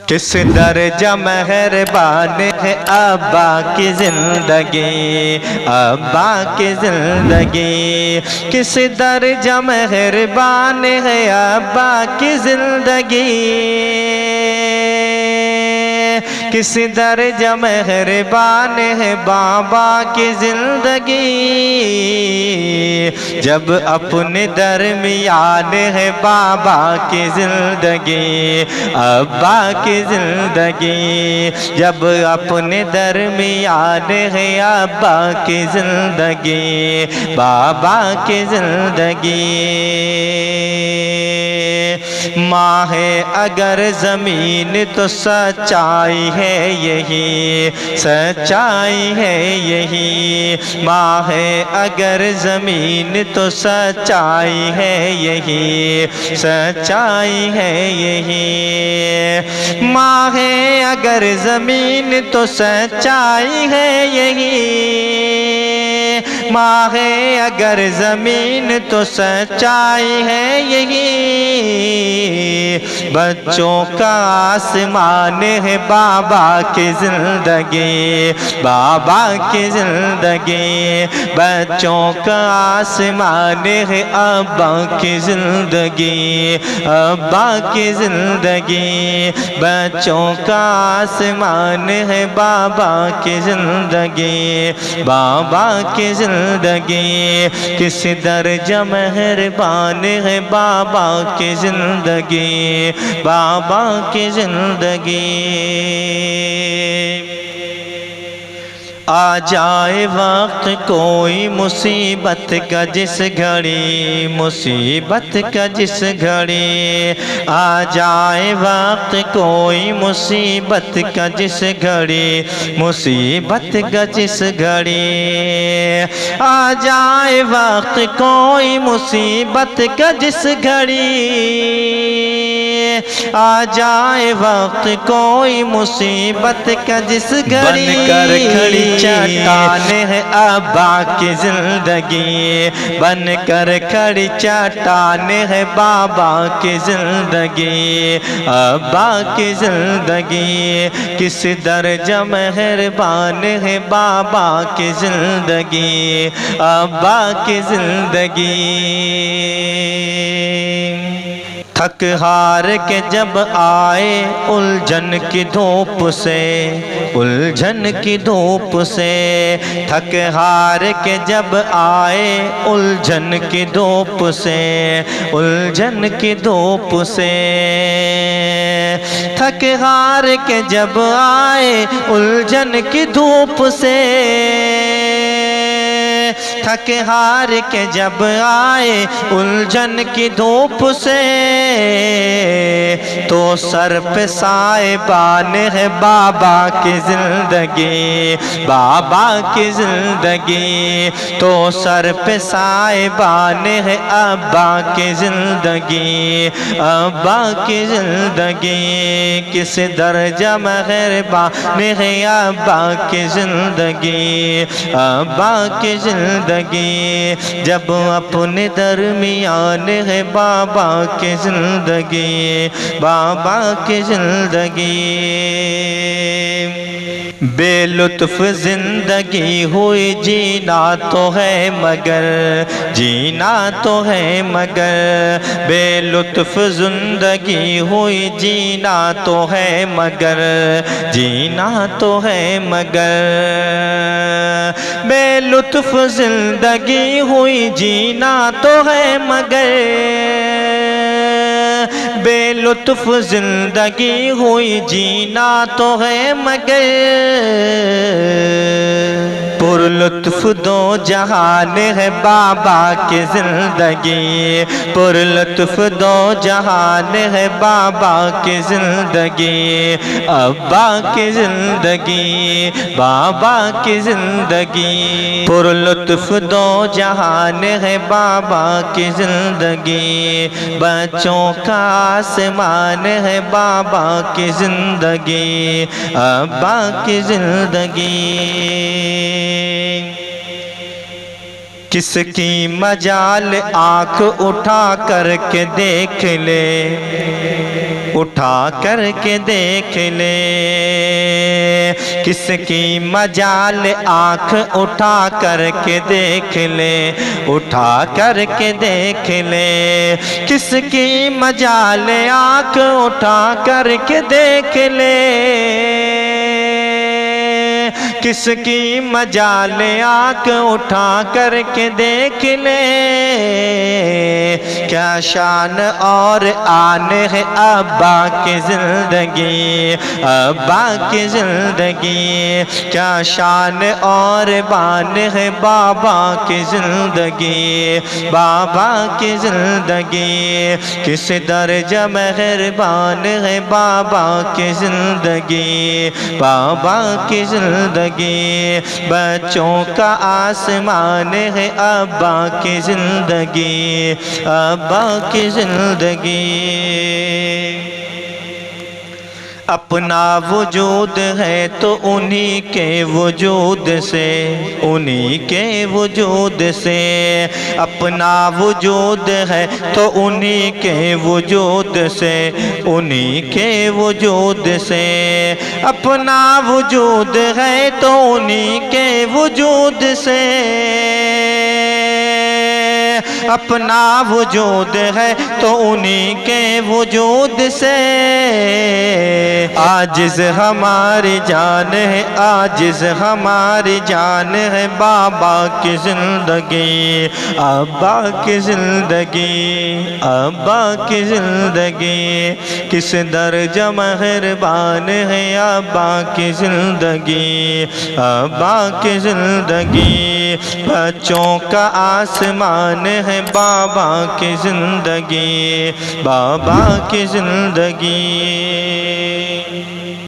کس درجہ مہربان ہے ابا کی زندگی، ابا کی زندگی، کس درجہ مہربان ہے ابا کی زندگی، کس درجہ مہربان ہے بابا کی زندگی، جب اپنے درمیان ہے بابا کی زندگی، ابا کی زندگی، جب اپنے درمیان ہے ابا کی زندگی، بابا کی زندگی، ماں ہے اگر زمین تو سچائی ہے یہی، سچائی ہے یہی، ماں ہے اگر زمین تو سچائی ہے یہی، سچائی ہے یہی، ماں ہے اگر زمین تو سچائی ہے یہی، ماں ہے اگر زمین تو سچائی ہے یہی، بچوں کا آسمان ہے بابا کی زندگی، بابا کی زندگی، بچوں کا آسمان ہے ابا کی زندگی، ابا کی زندگی، بچوں کا آسمان ہے بابا کی زندگی، بابا کی زندگی، کس درجہ مہربان ہے بابا کی زندگی، بابا کی زندگی، آ جائے وقت کوئی مصیبت کا جس گھڑی، مصیبت کا جس گھڑی، آ جائے وقت کوئی مصیبت کا جس گھڑی، مصیبت کا جس گھڑی، آ جائے وقت کوئی مصیبت کا جس گھڑی، آ جائے وقت کوئی مصیبت کا جس گھڑی، بن کر کھڑی چٹان ہے ابا کی زندگی، بن کر کھڑی چٹان ہے بابا کی زندگی، ابا کی زندگی، کس درجہ مہربان ہے بابا کی زندگی، ابا کی زندگی، تھک ہار کے جب آئے الجھن کی دھوپ سے، الجھن کی دھوپ سے، تھک ہار کے جب آئے الجھن کی دھوپ سے، الجھن کی دھوپ سے، تھک ہار کے جب آئے الجھن کی دھوپ سے، تھک ہار کے جب آئے الجھن کی دھوپ سے، تو سر پہ سائبان ہے بابا کی زندگی، بابا کی زندگی، تو سر پہ سائبان ہے ابا کی زندگی، ابا کی زندگی، کس درجہ مہربان ہے ابا کی زندگی، ابا کی زندگی، جب اپنے درمیان ہے بابا کی زندگی، بابا کی زندگی، بے لطف زندگی ہوئی جینا تو ہے مگر، جینا تو ہے مگر، بے لطف زندگی ہوئی جینا تو ہے مگر، جینا تو ہے مگر، بے لطف زندگی ہوئی جینا تو ہے مگر، بے لطف زندگی ہوئی جینا تو ہے مگر، پر لطف دو جہان ہے بابا کی زندگی، پر لطف دو جہان ہے بابا کی زندگی، ابا کی زندگی، بابا کی زندگی، پر لطف دو جہان ہے بابا کی زندگی، بچوں کا آسمان ہے بابا کی زندگی، ابا کی زندگی، کس کی مجال آنکھ اٹھا کر کے دیکھ لے، اٹھا کر کے دیکھ لے، کس کی مجال آنکھ اٹھا کر کے دیکھ لے، اٹھا کر کے دیکھ لے، کس کی مجال آنکھ اٹھا کر کے دیکھ لے، کس کی مجال آنکھ اٹھا کر کے دیکھ لے، کیا شان اور آن ہے ابا کی زندگی، ابا کی زندگی، کیا شان اور بان ہے بابا کی زندگی، بابا کی زندگی، کس درجہ مہربان ہے بابا کی زندگی، بابا کی زندگی، بچوں کا آسمان ہے ابا کی زندگی، ابا کی زندگی، اپنا وجود ہے تو انہی کے وجود سے، انہی کے وجود سے، اپنا وجود ہے تو انہی کے وجود سے، انہی کے وجود سے، اپنا وجود ہے تو انہی کے وجود سے، اپنا وجود ہے تو انہی کے وجود سے، عاجز ہماری جان ہے، عاجز ہماری جان ہے بابا کی زندگی، ابا کی زندگی، ابا کی زندگی، کس درجہ مہربان ہے ابا کی زندگی، ابا کی زندگی، بچوں کا آسمان ہے بابا کی زندگی، بابا کی زندگی۔